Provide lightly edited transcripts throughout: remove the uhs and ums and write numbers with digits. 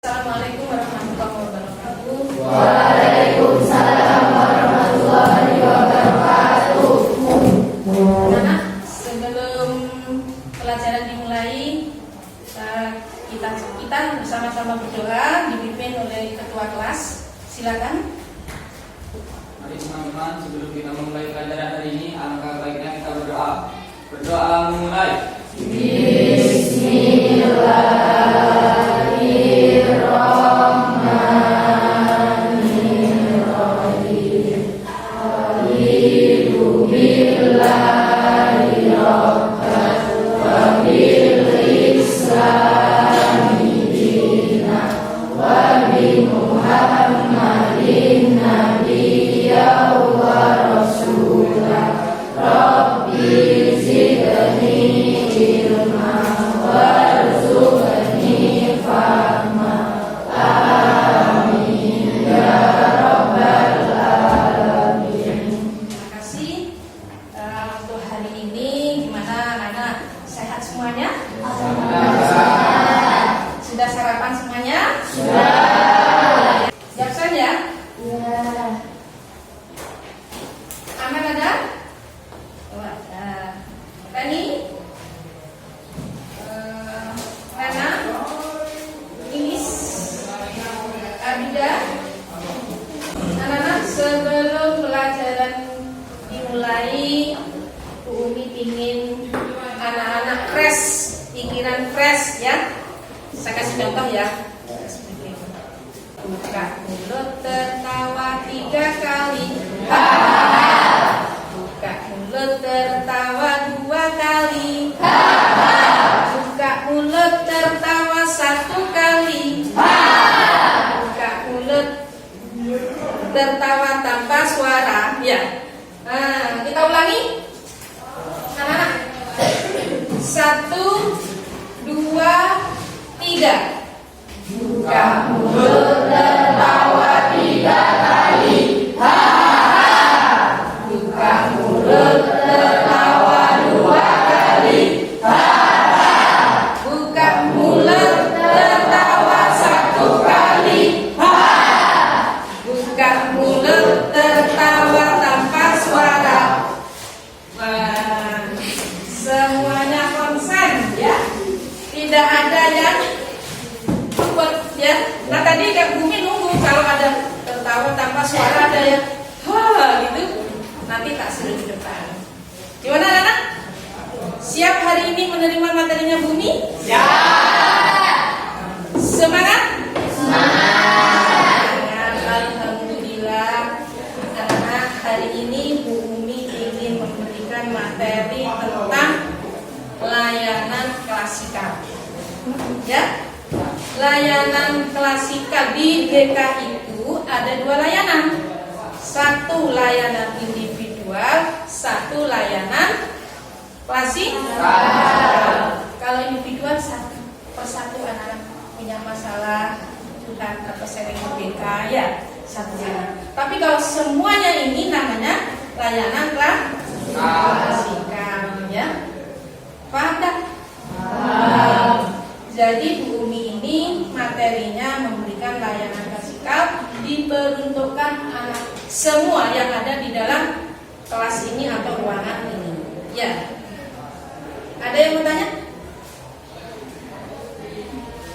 Assalamualaikum warahmatullahi wabarakatuh. Waalaikumsalam warahmatullahi wabarakatuh. Nah, sebelum pelajaran dimulai, kita bersama-sama berdoa dipimpin oleh ketua kelas. Silakan. Mari teman-teman, sebelum kita memulai pelajaran hari ini, alangkah baiknya kita berdoa. Berdoa memulai. Sudah sarapan semuanya? Jaksan ya? Aman ada? Oh, ada. Rani? Rana? Inis? Abida? Anak-anak, sebelum pelajaran dimulai, Bu Umi ingin anak-anak fresh, pikiran fresh ya. Saya kasih contoh ya. Buka mulut tertawa 3 kali. Buka mulut tertawa 2 kali. Buka mulut tertawa 1 kali. Buka mulut tertawa tanpa suara. Ya. Nah, kita ulangi. Anak-anak. 1, 2, 3. Buka mulut tertawa 3 kali. Buka mulut tertawa 2 kali. Buka mulut tertawa 1 kali. Buka mulut tertawa tanpa suara. Semuanya konsen ya. Tidak ada yang ya. Nah tadi Kak Bumi nunggu kalau ada tertawa tanpa suara, ada yang gitu. Nanti tak suruh di depan. Gimana anak? Siap hari ini menerima materinya Bumi? Siap. Semangat? Semangat. Alhamdulillah. Anak-anak, hari ini Bu Umi ingin memberikan materi tentang layanan klasikal. Ya? Layanan klasikal di DK itu ada 2 layanan. 1 layanan individual, 1 layanan klasikal. Kalau individual 1 persatu anak punya masalah curhat atau sering DK ya 1 layanan. Tapi kalau semuanya ini namanya layanan klasikal ya. Paham tak? Jadi Bu Umi ini materinya memberikan layanan klasikal diperuntukkan anak semua yang ada di dalam kelas ini atau ruangan ini. Ya. Ada yang mau tanya?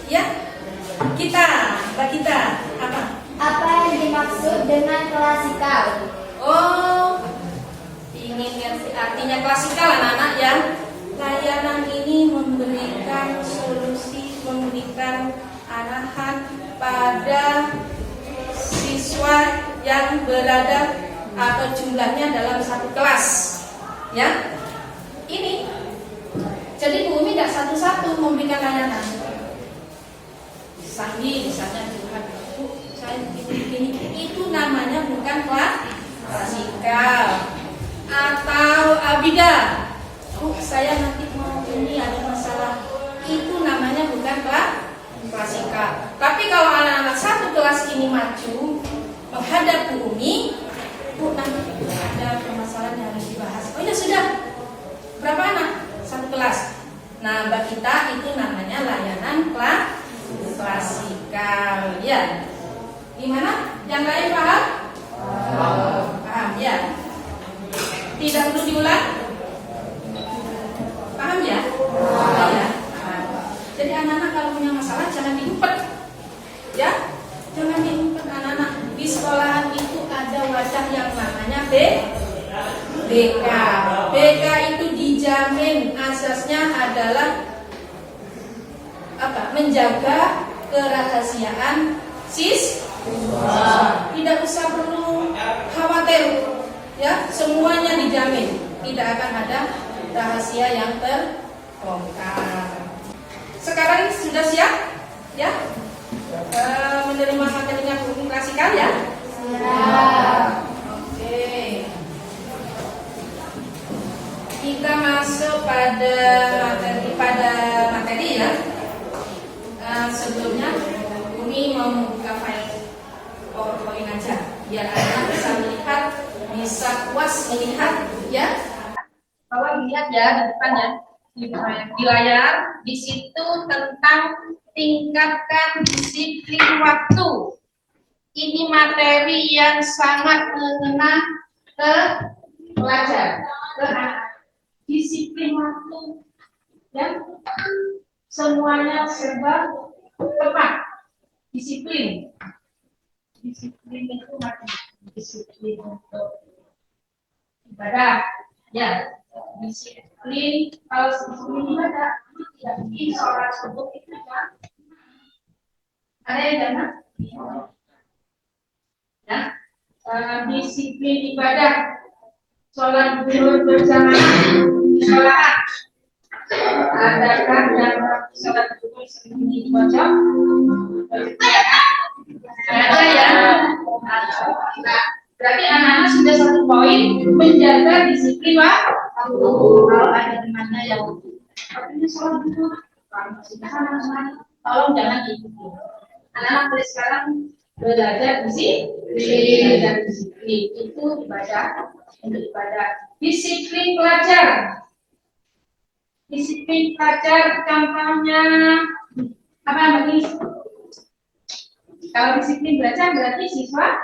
Ya. Mbak kita, apa? Apa yang dimaksud dengan klasikal? Oh, ingin ngerti artinya klasikal anak-anak ya. Layanan ini memberikan solusi, memberikan arahan pada siswa yang berada atau jumlahnya dalam 1 kelas. Ya, ini. Jadi Bu Umi tidak satu-satu memberikan layanan. Sandi misalnya curhat, Bu, saya begini. Itu namanya bukan klasikal. Atau Abida, Bu, saya nanti mau ini ada masalah. Itu namanya bukan klasikal. Tapi kalau anak-anak 1 kelas ini maju menghadap Bu Umi, Bu, nanti ada permasalahan yang harus dibahas. Oh ya sudah. Berapa anak? 1 kelas. Nah, Mbak kita itu namanya layanan klasikal. Yang lain paham? Paham ya? Tidak perlu diulang? Paham ya? Paham ya? Paham. Jadi anak-anak kalau punya masalah jangan diumpet, ya? Jangan diumpet anak-anak. Di sekolahan itu ada wadah yang namanya BK. BK itu dijamin asasnya adalah apa? Menjaga kerahasiaan siswa. Tidak usah perlu khawatir, ya, semuanya dijamin, tidak akan ada rahasia yang terbongkar. Sekarang sudah siap, ya, menerima materinya hukum klasikal, ya? Siap. Oke. Kita masuk pada materi, ya. Sebelumnya Umi mau membuka file PowerPoint aja biar anak bisa melihat, bisa puas melihat, ya. Bapak lihat ya di depan ya, di layar, di situ tentang tingkatkan disiplin waktu. Ini materi yang sangat mengena ke pelajar, ke anak. Disiplin waktu, ya. Semuanya serba tepat. Disiplin. Disiplin itu macam disiplin untuk ibadah, ya. Disiplin kalau disiplin ibadah tidak mungkin sholat subuh itu kan. Ada yang jangan? Ya. Disiplin ibadah, sholat zuhur berjamaah di sekolahan. Adakah yang sholat zuhur sembunyi di pojok? Ada ya. Nah, berarti anak-anak sudah satu poin menjaga disiplin waktu. Kalau ada temannya yang katanya sholat zuhur, tolong jangan diikuti. Anak-anak mulai sekarang belajar disiplin dan disiplin itu ibadah untuk ibadah. Disiplin pelajar. Disiplin pelajar contohnya apa begini? Kalau disiplin belajar berarti siswa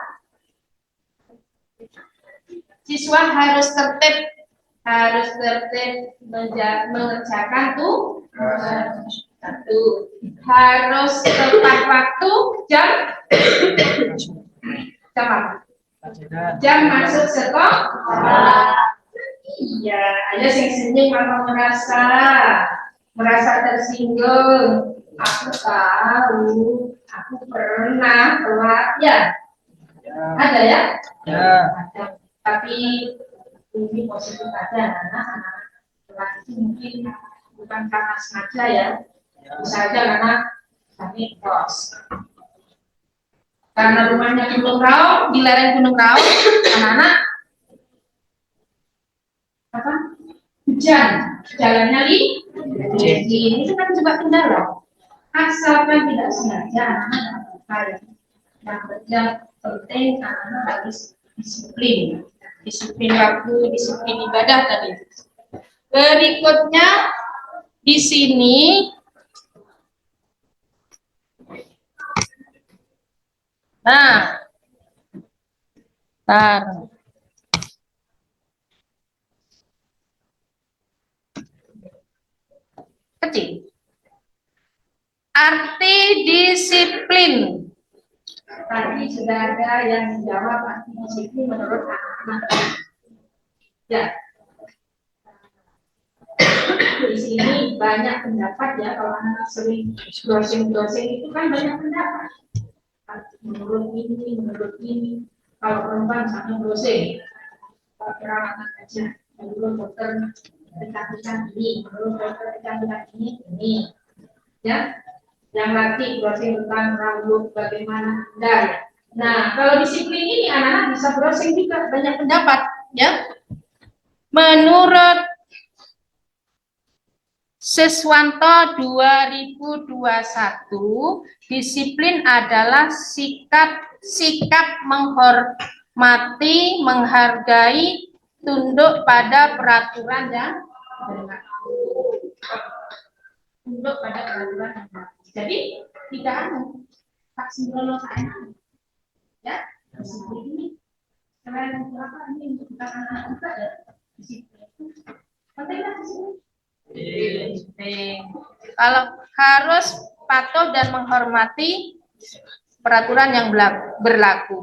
harus tertib mengerjakan satu, harus tepat waktu jam masuk sekolah. Iya, ada yang senyum kalau merasa tersinggung. Aku tahu, aku pernah telat, ya. Ada ya? Ya. Ada. Tapi ini positif aja, anak-anak telat itu mungkin bukan karena sengaja ya. Bisa aja karena kami kos. Karena rumahnya Gunung Raung, di lereng Gunung Raung, anak-anak apa? Hujan, jalannya ini kan coba kendala. Asalkan tidak sengaja anak-anak kaya. Yang penting anak-anak harus disiplin waktu, disiplin ibadah tadi. Berikutnya di sini kecil. Arti disiplin. Tadi sudah ada yang menjawab arti disiplin menurut anak-anak. Ya. Di sini banyak pendapat ya, kalau anak sering browsing itu kan banyak pendapat. Menurut ini. Kalau perempuan misalnya browsing, kalau perawatan aja, menurut dokter kecantikan ini, menurut dokter kecantikan ini, ya. Yang laki browsing tentang rambut bagaimana Anda. Nah, kalau disiplin ini anak-anak bisa browsing juga banyak pendapat, ya. Menurut Siswanto 2021, disiplin adalah sikap menghormati, menghargai, tunduk pada peraturan yang berlaku. Tunduk pada peraturan yang berlaku. Jadi tidak tak sembrono saya. Ya, disiplin ini keren apa ini untuk kita anak-anak kita ya. Disiplin itu penting kan disiplin? Penting. Kalau harus patuh dan menghormati peraturan yang berlaku,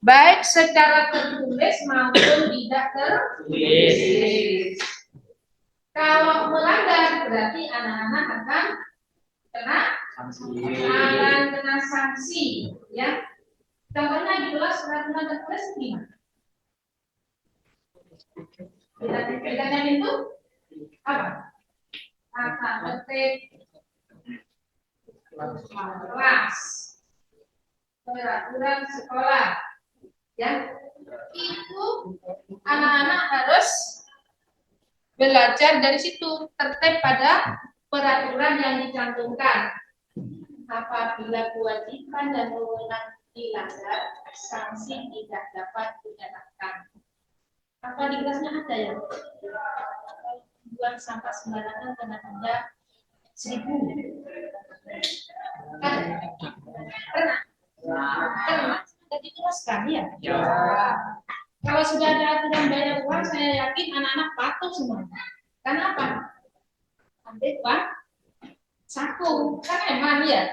baik secara tertulis maupun tidak tertulis. Kalau melanggar berarti anak-anak akan kena sanksi, ya. Contohnya di kelas peraturan tertulis gimana? Kita itu apa? Tata tertib kelas, peraturan sekolah, ya. Itu anak-anak harus belajar dari situ, tertib pada peraturan yang dicantumkan. Apabila kewajiban dan wewenang dilanggar, sanksi tidak dapat diterapkan. Apa di kelasnya ada ya? Buang sampah sembarangan kena denda 1.000. Pernah? Ada dijelaskan ya? Ya. Kalau sudah ada aturan bayar uang, saya yakin anak-anak patuh semua. Karena apa? Ambil uang saku, kan emang ya.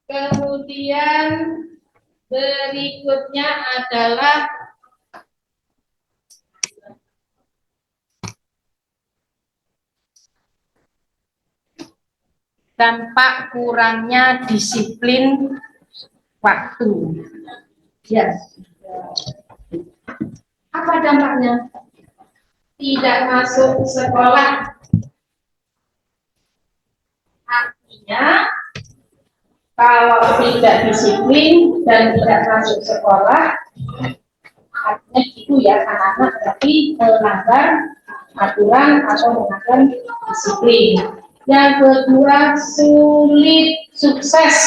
Kemudian berikutnya adalah dampak kurangnya disiplin waktu. Ya. Apa dampaknya? Tidak masuk sekolah. Artinya, kalau tidak disiplin dan tidak masuk sekolah, artinya gitu ya, anak-anak berarti melanggar aturan atau melanggar disiplin. Yang kedua, sulit sukses.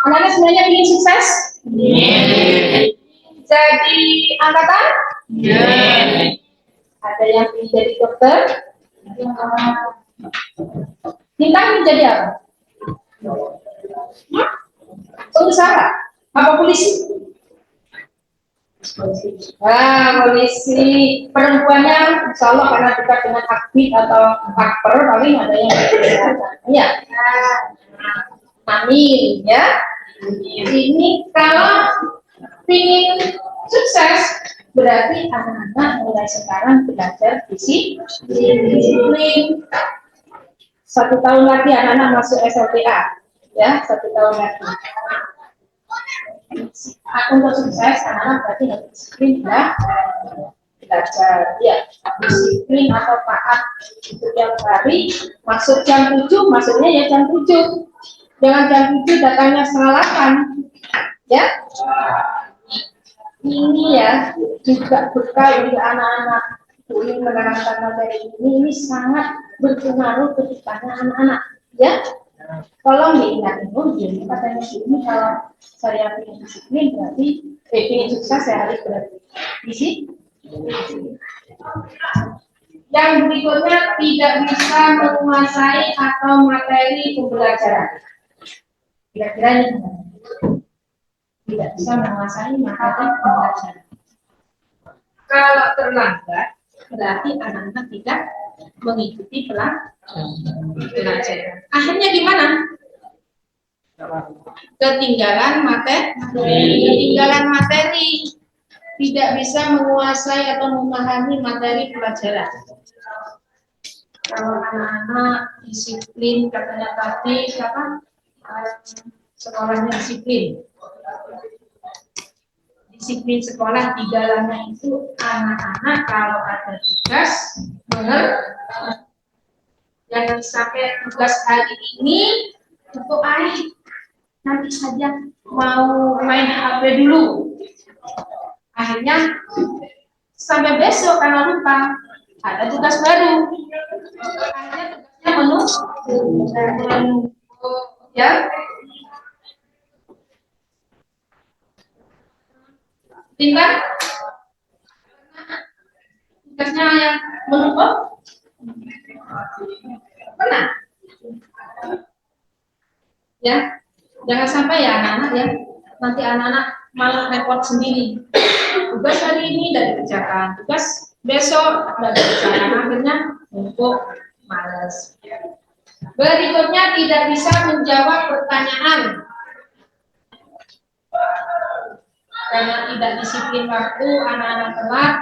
Anak-anak semuanya ingin sukses? Jadi angkatan? Ada yang ingin jadi dokter? Bintang ingin jadi apa? Pengusaha? Apa polisi? Polisi. Perempuannya insya Allah karena dekat dengan aktif atau akper paling ada yang ya. Amin ya. Ini kalau ingin sukses berarti anak-anak mulai sekarang belajar disiplin. 1 tahun lagi anak-anak masuk SLTA, ya 1 tahun lagi. Untuk sukses anak-anak berarti harus disiplin ya, belajar ya, disiplin atau taat setiap hari. Masuk jam 7, masuknya ya jam 7. Jangan jam 7 datangnya setengah 8, ya. Ini ya juga bekal untuk anak-anak ini menerapkan materi ini sangat berpengaruh ketika anak-anak, ya. Tolong diingat itu, jadi katanya ini kalau saya ingin disiplin berarti ingin sukses saya harus berdisiplin. Yang berikutnya tidak bisa menguasai atau materi pembelajaran. Kira-kira ini tidak bisa menguasai materi pembelajaran. Kalau terlambat berarti anak-anak tidak mengikuti pelajaran. Akhirnya gimana? Ketinggalan materi, tidak bisa menguasai atau memahami materi pelajaran. Kalau anak-anak disiplin, katanya tadi siapa? Sekolahnya disiplin. Disiplin sekolah di dalamnya itu anak-anak kalau ada tugas jangan sampai tugas hari ini untuk nanti saja mau main HP dulu, akhirnya sampai besok karena lupa ada tugas baru, akhirnya tugasnya menumpuk ya. Tinggal tugasnya yang menumpuk pernah Ya, jangan sampai ya anak-anak ya, nanti anak-anak malah repot sendiri. Tugas hari ini tidak dikerjakan, tugas besok tidak dikerjakan, akhirnya numpuk malas. Berikutnya tidak bisa menjawab pertanyaan karena tidak disiplin waktu, anak-anak telat,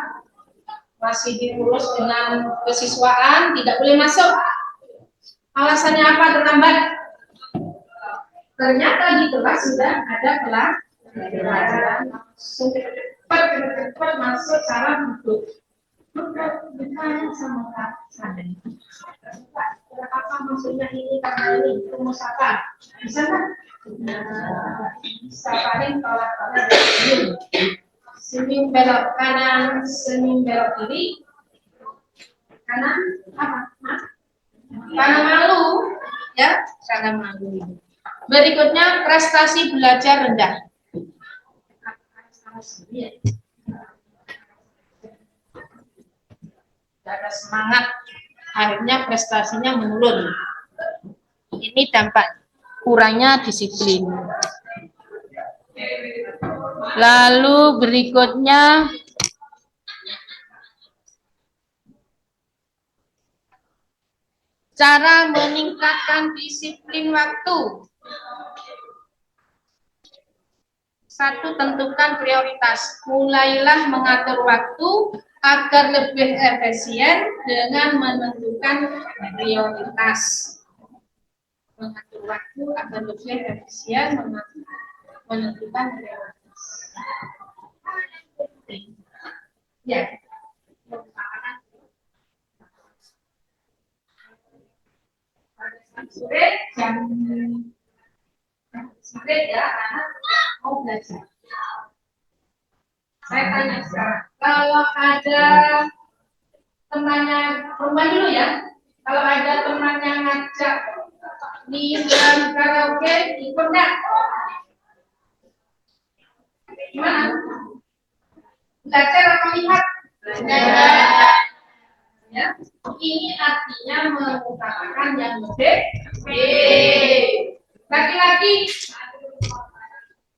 masih diurus dengan kesiswaan, tidak boleh masuk. Alasannya apa terlambat? Ternyata di kelas sudah ada pelajaran, cepat masuk salah duduk. Bertanya sama Kak Sandi. Apa maksudnya ini karena ini rumus apa? Bisa nggak? Bisa paling tolak senyum belok kanan, senyum belok kiri. Kanan apa? Karena malu, ya, karena malu. Berikutnya prestasi belajar rendah. Tidak ada semangat, akhirnya prestasinya menurun. Ini dampak kurangnya disiplin. Lalu berikutnya cara meningkatkan disiplin waktu. Satu, tentukan prioritas. Mulailah mengatur waktu agar lebih efisien dengan menentukan prioritas. Mengatur waktu agar lebih efisien menentukan prioritas. Ya. Sore jam sore ya anak mau belajar. Saya tanya sekarang, kalau ada temannya, rumah dulu ya, kalau ada temannya ngajak di dalam karaoke, ikut nggak? Gimana? Belajar atau lihat? Belajar. Ya, ini artinya mengutamakan yang lebih. Laki-laki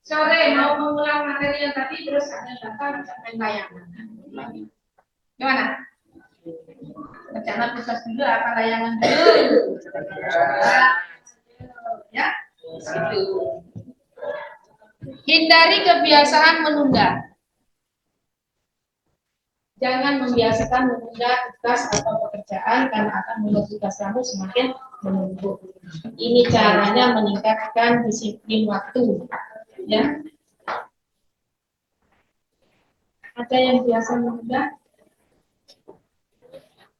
sore mau mengulang materi yang tadi terus ada datang main layangan. Gimana? Rencana khusus dulu apa layangan dulu? Ya, situ. Hindari kebiasaan menunda. Jangan membiasakan menunda tugas atau pekerjaan karena akan membuat tugas kamu semakin menumpuk. Ini caranya meningkatkan disiplin waktu. Ya. Ada yang biasa menunda?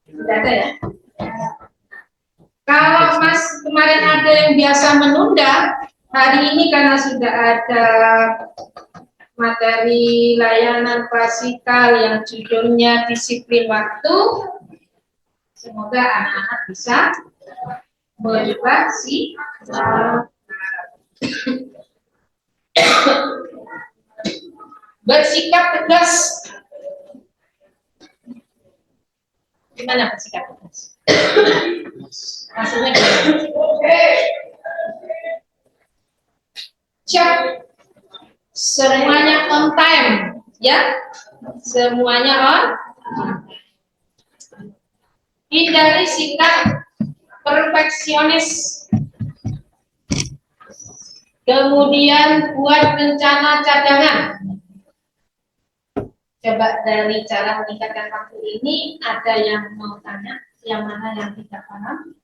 Tidak ada ya? Kalau Mas kemarin ada yang biasa menunda, hari ini karena sudah ada materi layanan klasikal yang judulnya disiplin waktu, semoga anak-anak bisa berubah sih. Bersikap tegas. Gimana bersikap tegas? Maksudnya cek semuanya on time, ya, semuanya on. Hindari sikap perfeksionis. Kemudian buat rencana cadangan. Coba dari cara meningkatkan waktu ini, ada yang mau tanya, yang mana yang tidak paham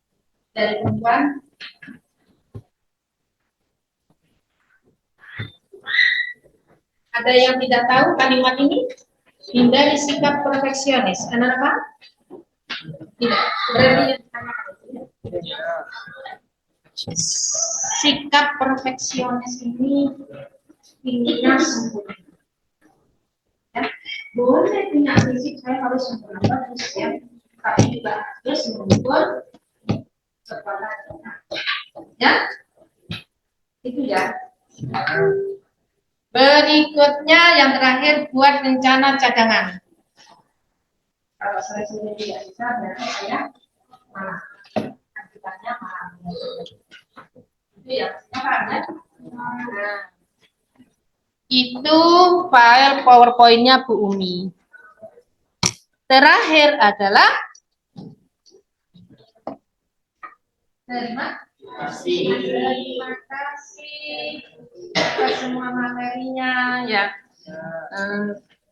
dari perempuan? Ada yang tidak tahu kalimat ini? Hindari sikap perfeksionis. Anak apa? Tidak. Berarti yang sikap perfeksionis ini inginnya sempurna. Ya, boleh punya prinsip saya harus sempurna bagus ya, tapi juga harus mengukur kepada ya, itu ya. Berikutnya yang terakhir, buat rencana cadangan. Kalau saya sudah tidak bisa, berarti saya malah aktivitasnya malah itu ya. Nah, itu file PowerPoint-nya Bu Umi. Terakhir adalah terima kasih atas semua materinya ya.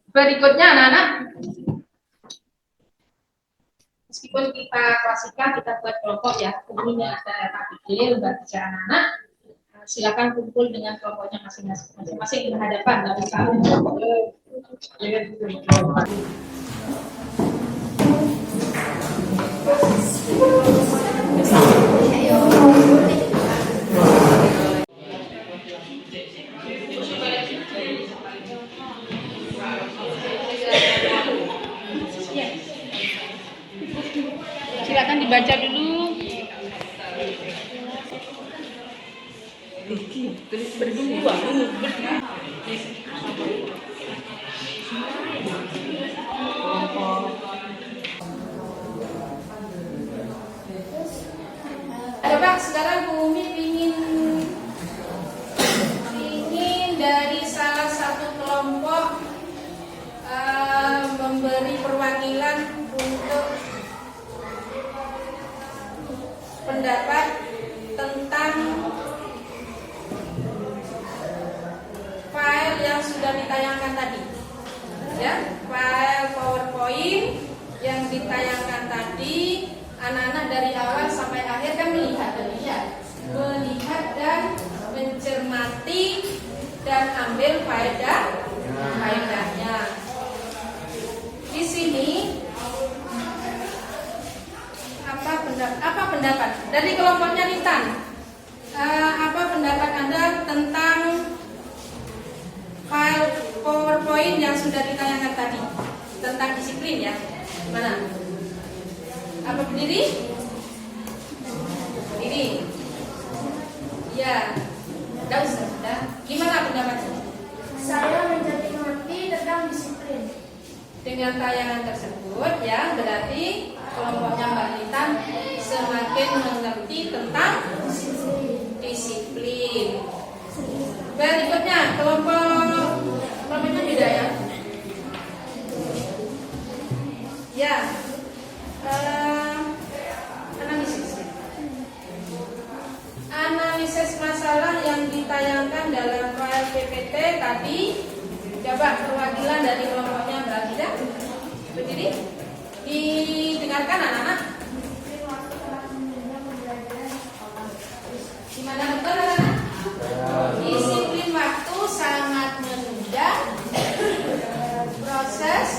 Berikutnya anak-anak, meskipun kita klasika, kita buat kelompok ya, kemudian ada takdir baca anak-anak, silakan kumpul dengan kelompoknya masing-masing berhadapan dari kami. Silakan dibaca dulu. Coba sekarang Bu Umi ingin dari salah satu kelompok memberi perwakilan untuk pendapat tentang file yang sudah ditayangkan tadi, ya, file PowerPoint yang ditayangkan tadi. Anak-anak dari awal sampai akhir kan melihat dan mencermati dan ambil faedahnya. Di sini apa pendapat dari kelompoknya Nintan? Apa pendapat Anda tentang file PowerPoint yang sudah ditayangkan tadi tentang disiplin ya? Mana? Apa berdiri? Berdiri. Ya. Tidak usah. Gimana pendapatnya? Saya menjadi mengerti tentang disiplin. Dengan tayangan tersebut ya, berarti kelompoknya Mbak Lintan semakin mengerti tentang disiplin. Berikutnya kelompoknya beda ya. Ya. Analisis masalah yang ditayangkan dalam file PPT tadi. Coba perwakilan dari kelompoknya Mbak Lida berdiri. Didengarkan anak-anak. Gimana betul anak-anak? Disiplin waktu sangat menunda proses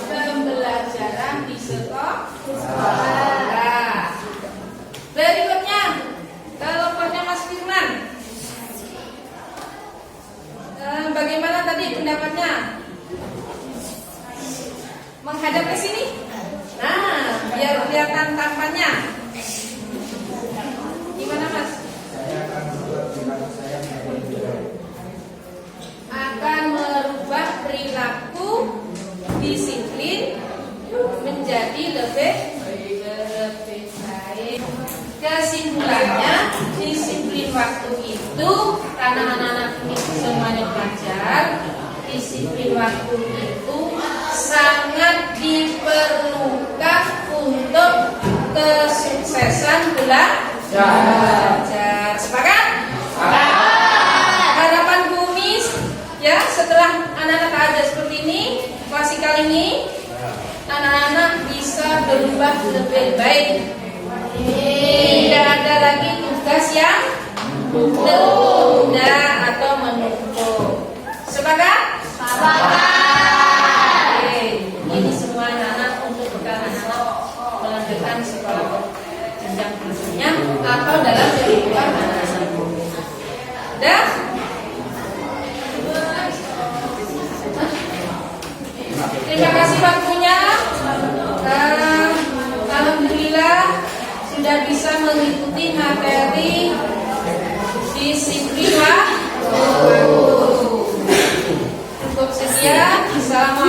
pembelajaran di sekolah. Berikutnya kelompoknya Mas Firman. Bagaimana tadi pendapatnya? Menghadap ke sini. Nah, biar kelihatan tampannya. Gimana Mas? Akan merubah perilaku disiplin menjadi lebih baik. Kesimpulannya, disiplin waktu itu karena anak-anak ini semuanya belajar, disiplin waktu itu sangat diperlukan untuk kesuksesan belajar. Sepakat? Harapan Bumi ya, setelah anak-anak ada seperti ini, klasikal ini, anak-anak bisa berubah lebih baik. Tidak ada lagi tugas yang tertunda atau menumpuk. Sepakat? Sepakat. Ini semua anak-anak untuk bekal anak-anak melanjutkan sekolah jenjang berikutnya atau dalam kehidupan anak-anak. Dan terima kasih waktunya. Alhamdulillah sudah bisa mengikuti materi disiplin waktu. Cukup sekian. Assalamualaikum.